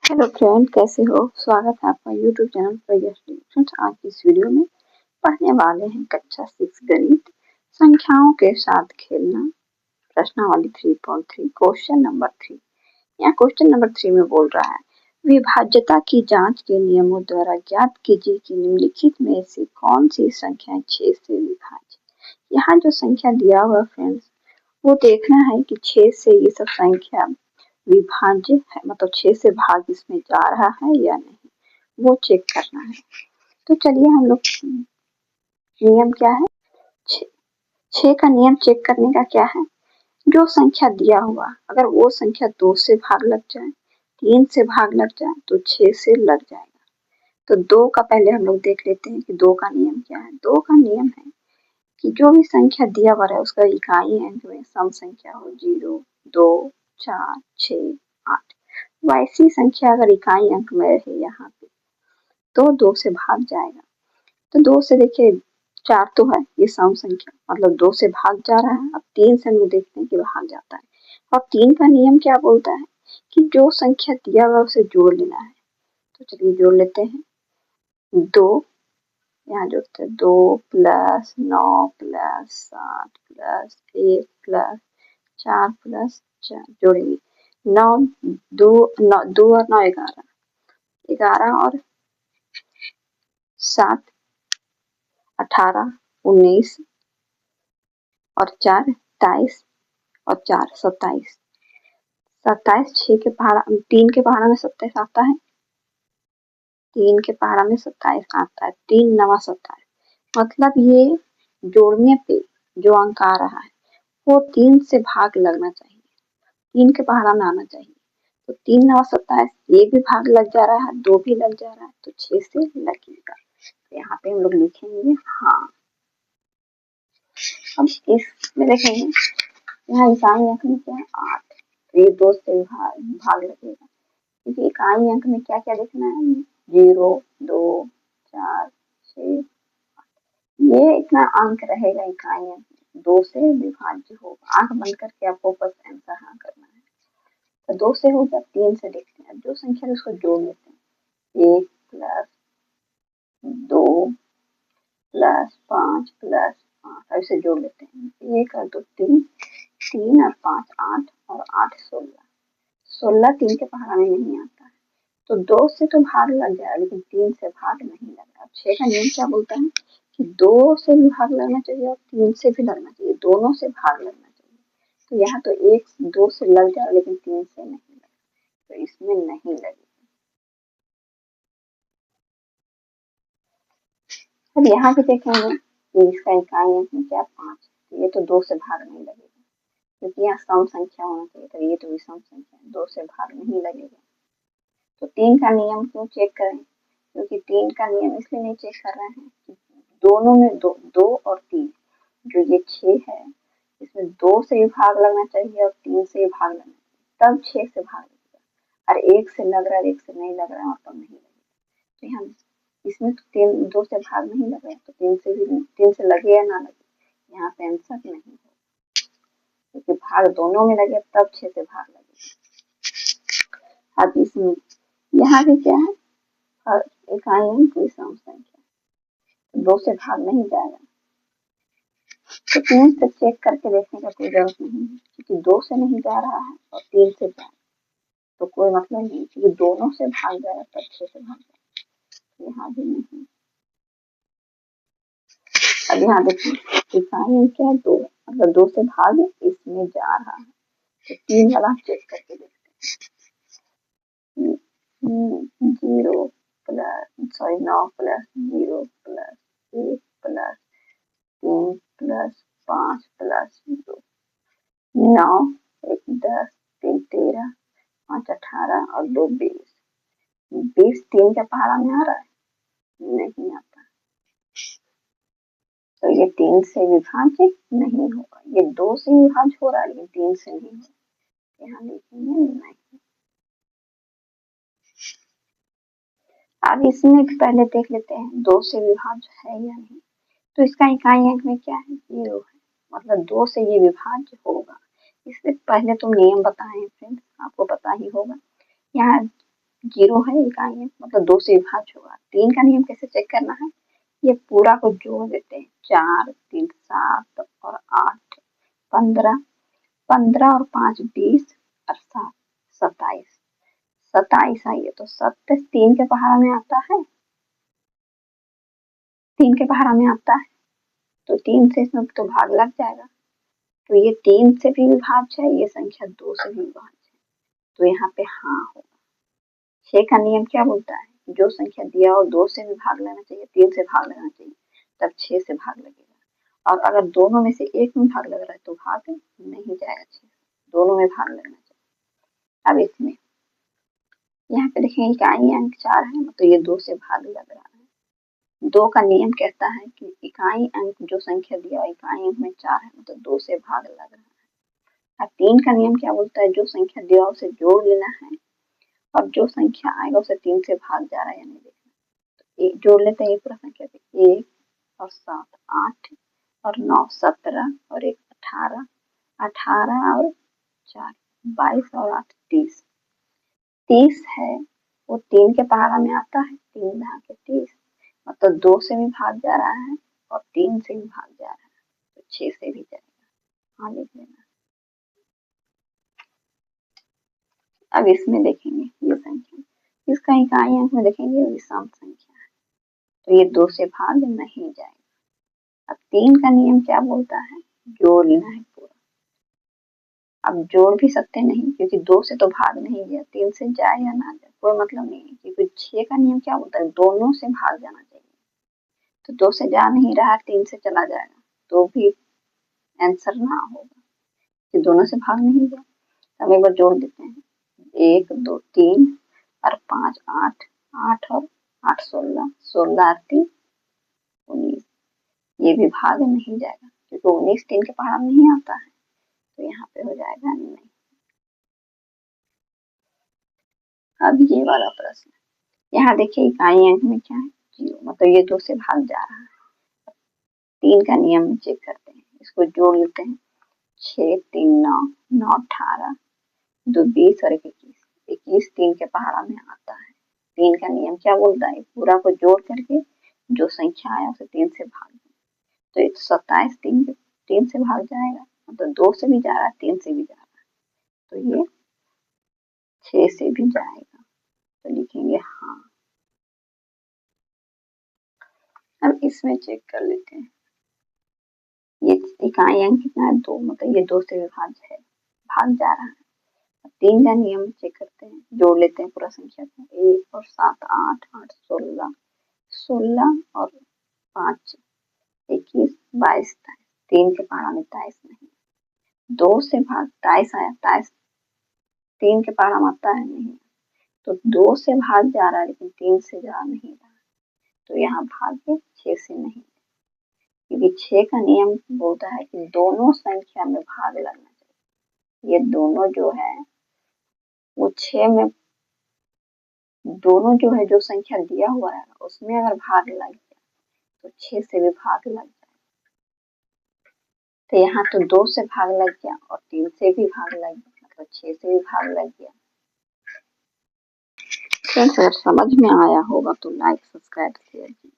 Hello friend, कैसे हो। स्वागत है आपका यूट्यूब चैनल पर। फ्रेंड्स, आज की इस वीडियो में पढ़ने वाले हैं कक्षा 6 गणित, संख्याओं के साथ खेलना, प्रश्नावली 3.3, क्वेश्चन नंबर 3। यहाँ क्वेश्चन नंबर 3 में बोल रहा है, विभाज्यता की जांच के नियमों द्वारा ज्ञात कीजिए कि निम्नलिखित में से कौन सी संख्या 6 से विभाज्य। यहाँ जो संख्या दिया हुआ फ्रेंड्स, वो देखना है कि 6 से ये सब संख्या विभाज्य है, मतलब 6 से भाग इसमें जा रहा है या नहीं, वो चेक करना है। तो चलिए हम लोग, नियम क्या है, 6 का नियम चेक करने का क्या है, जो संख्या दिया हुआ अगर वो संख्या 2 से भाग लग जाए, 3 से भाग लग जाए तो 6 से लग जाएगा। तो 2 का पहले हम लोग देख लेते हैं कि 2 का नियम क्या है। 2 का नियम है कि जो भी संख्या दिया हुआ है उसका इकाई अंक में सम संख्या हो, 0, 2, 4, 6, 8। वैसी संख्या अगर इकाई अंक में रहे यहाँ पे तो 2 से भाग जाएगा। तो 2 से देखिए 4 तो है, ये सम संख्या मतलब 2 से भाग जा रहा है। अब 3 से हम लोग देखते हैं कि भाग जाता है। और 3 का नियम क्या बोलता है कि जो संख्या दिया हुआ उसे जोड़ लेना है। तो चलिए जोड़ लेते हैं। 2 यहाँ जोड़ते हैं, 2 plus 9 plus 7 plus 1 plus 4 plus 4 जोड़ेंगे। 9 2 9 2 और 9 11, 11 और 7 18 19 और 4 23 और 4 27। 27 6 के पहाड़ा 3 के पहाड़ा में 27 आता है, 3 के पहाड़ा में 27 आता है, 3 9 27। मतलब ये जोड़ने पे जो अंक आ रहा है वो 3 से भाग लगना चाहिए, 3 के पहाड़ा में आना चाहिए। तो 3 9 27, ये भी भाग लग जा रहा है, 2 भी लग जा रहा है, तो 6 से लगेगा। तो यहाँ पे हम लोग लिखेंगे हाँ। अब इसमें देखेंगे, यहाँ इकाई अंक में क्या है 8, तो ये 2 से भाग लगेगा, क्योंकि इकाई अंक में क्या क्या देखना है, 0, 2, 4, 6, ये इतना अंक रहेगा इकाई अंक, 2 से विभाज्य होगा। आंख बंद करके आपको बस आंसर हाँ करना है। तो 2 से हो गया, 3 से देखते हैं, जो संख्या उसको जोड़ लेते हैं, 1 प्लस 2 प्लस 5 प्लस 8, ऐसे जोड़ लेते हैं। 1 और 2 3, 3 और 5 8 और 8 16। 16 3 के पहाड़ा में नहीं आता है, तो 2 से तो भाग लग जाएगा लेकिन 3 से भाग नहीं लग रहा। 6 का नियम क्या बोलता है कि 2 से भी भाग लगना चाहिए और 3 से भी लगना चाहिए, दोनों से भाग लगना चाहिए। तो यहाँ तो 1 2 से लग जाएगा लेकिन 3 से नहीं लगेगा, तो इसमें नहीं लगेगा। अब यहाँ भी देखेंगे कि इसका इकाई अंक में क्या 5, तो ये तो 2 से भाग नहीं लगेगा, क्योंकि यहाँ सम संख्या होना चाहिए, तो ये तो विषम संख्या है, 2 से भाग नहीं लगेगा। तो 3 का नियम क्यों चेक करें, क्योंकि 3 का नियम इसलिए नहीं चेक कर रहे हैं कि दोनों में 2 और 3, जो ये 6 है इसमें 2 से भी भाग लगना चाहिए और 3 से भी भाग लगना चाहिए, तब 6 से भाग लगेगा। और 1 से लग रहा है, 1 से नहीं लग रहा है, और तब नहीं लगेगा। तो यहाँ इसमें तो 3 2 से भाग नहीं लग रहा है, तो 3 से लगे या ना लगे, यहाँ पे आंसर नहीं होगा, क्योंकि भाग दोनों में लगे तब 6 से भाग लगेगा। अब इसमें यहाँ भी क्या है, और इकाई अंक विषम संख्या, 2 से भाग नहीं जाएगा, तो 3 से चेक करके देखने का कोई जरूरत नहीं है, क्योंकि 2 से नहीं जा रहा है और 3 से जा, तो कोई मतलब नहीं, क्योंकि दोनों से भाग जाएगा तब 6 से भाग जाएगा। यहाँ भी नहीं। अब यहाँ देखिए इकाई अंक क्या है 2, मतलब 2 से भाग इसमें जा रहा है, तो 3 वाला चेक करके देखते हैं। 0 plus 9 plus 0 plus 1 plus 3 plus 5 plus 2, 9 1 10 3 13 5 18 और 2 20। 20 3 के पहाड़ा में आ रहा है, नहीं आता, तो ये 3 से विभाज्य नहीं होगा। ये 2 से विभाज्य हो रहा है लेकिन 3 से नहीं होगा, यहाँ लिखेंगे नहीं। अब इसमें पहले देख लेते हैं 2 से विभाज्य है या नहीं। तो इसका इकाई अंक में क्या है 0 है, मतलब 2 से ये विभाज्य होगा। इससे पहले तो नियम बताए फ्रेंड्स, आपको पता ही होगा। यहाँ जीरो है इकाई अंक, मतलब 2 से विभाज्य होगा। 3 का नियम कैसे चेक करना है, ये पूरा को जोड़ देते हैं। 4 3 7 और 8 15, 15 और 5 20 और 7 27, 27 आई है। तो 27 3 के पहाड़ा में आता है, 3 के पहाड़ा में आता है, तो 3 से इसमें तो भाग लग जाएगा। तो ये 3 से भी विभाज्य है, ये संख्या 2 से भी विभाज्य है, तो यहाँ पे हाँ होगा। 6 का नियम क्या बोलता है, जो संख्या दिया हो 2 से भी भाग लेना चाहिए, 3 से भाग लेना चाहिए, तब 6 से भाग लगेगा। और अगर दोनों में से एक में भाग लग रहा है तो भाग नहीं जाएगा, 6 दोनों में भाग लगना चाहिए। अब इसमें यहाँ पे देखें इकाई अंक 4 है, तो ये 2 से भाग लग रहा है। 2 का नियम कहता है कि इकाई अंक जो संख्या दिया इकाई अंक में 4 है, मतलब 2 से भाग लग रहा है। अब 3 का नियम क्या बोलता है, जो संख्या दिया उसे जोड़ लेना है, और जो संख्या आएगा उसे 3 से भाग जा रहा है या नहीं देखना। तो एक जोड़ लेते हैं, ये पूरा संख्या पे 1 और 7 8 और 9 17 और 1 18, 18 और 4 22 और 8 30, 30 है वो 3 के पहाड़ा में आता है, 3 भाग 30, मतलब 2 से भी भाग जा रहा है और 3 से भी भाग जा रहा है, तो 6 से भी जाएगा। हाँ लिख लेना। अब इसमें देखेंगे ये संख्या, इसका इकाई अंक में देखेंगे विषम संख्या है, तो ये 2 से भाग नहीं जाएगा। अब 3 का नियम क्या बोलता है, जोड़ना है पूरा। अब जोड़ भी सकते नहीं, क्योंकि 2 से तो भाग नहीं गया, 3 से जाए या ना जाए कोई मतलब नहीं है, क्योंकि 6 का नियम क्या बोलता है, दोनों से भाग जाना चाहिए। तो 2 से जा नहीं रहा, 3 से चला जाएगा, तो भी आंसर ना होगा कि दोनों से भाग नहीं गया। अब एक बार जोड़ देते हैं, 1 2 3 और 5 8, 8 और 8 16, 16 और 3 19, ये भी भाग नहीं जाएगा, क्योंकि 19 3 के पहाड़ा में नहीं आता है, तो यहाँ पे हो जाएगा नहीं। अब ये वाला प्रश्न, यहाँ देखिए इकाई अंक में क्या है, 0, मतलब ये 2 से भाग जा रहा है। 3 का नियम चेक करते हैं, इसको जोड़ लेते हैं, 6 3 9 9 18 2 20 और 21, 21 3 के पहाड़ा में आता है। 3 का नियम क्या बोलता है, पूरा को जोड़ करके जो संख्या आया उसे 3 से भाग दें, तो 127 3 से भाग जाएगा, मतलब 2 से भी जा रहा है 3 से भी जा रहा है, तो ये 6 से भी जाएगा, तो लिखेंगे हाँ। अब इसमें चेक कर लेते हैं, ये इकाई अंक कितना है, 2, मतलब ये 2 से विभाज्य है, भाग जा रहा है। 3 का नियम चेक करते हैं, जोड़ लेते हैं पूरा संख्या को, 1 और 7 8 8 16, 16 और 5 21 22 23, 3 के पहाड़ा में 23 नहीं, 2 से भाग 23 आया, 23 3 के पहाड़ा में आता है नहीं, तो 2 से भाग जा रहा है लेकिन 3 से जा नहीं रहा, तो यहाँ भाग 6 से नहीं, क्योंकि 6 का नियम बोलता है कि दोनों संख्या में भाग लगना चाहिए। ये दोनों जो है वो 6 में, दोनों जो है जो संख्या दिया हुआ है उसमें अगर भाग लग गया तो 6 से भी भाग लग जाए, तो यहाँ तो 2 से भाग लग गया और 3 से भी भाग लग गया, मतलब 6 से भी भाग लग गया। फ्रेंड्स अगर समझ में आया होगा तो लाइक सब्सक्राइब शेयर कीजिए।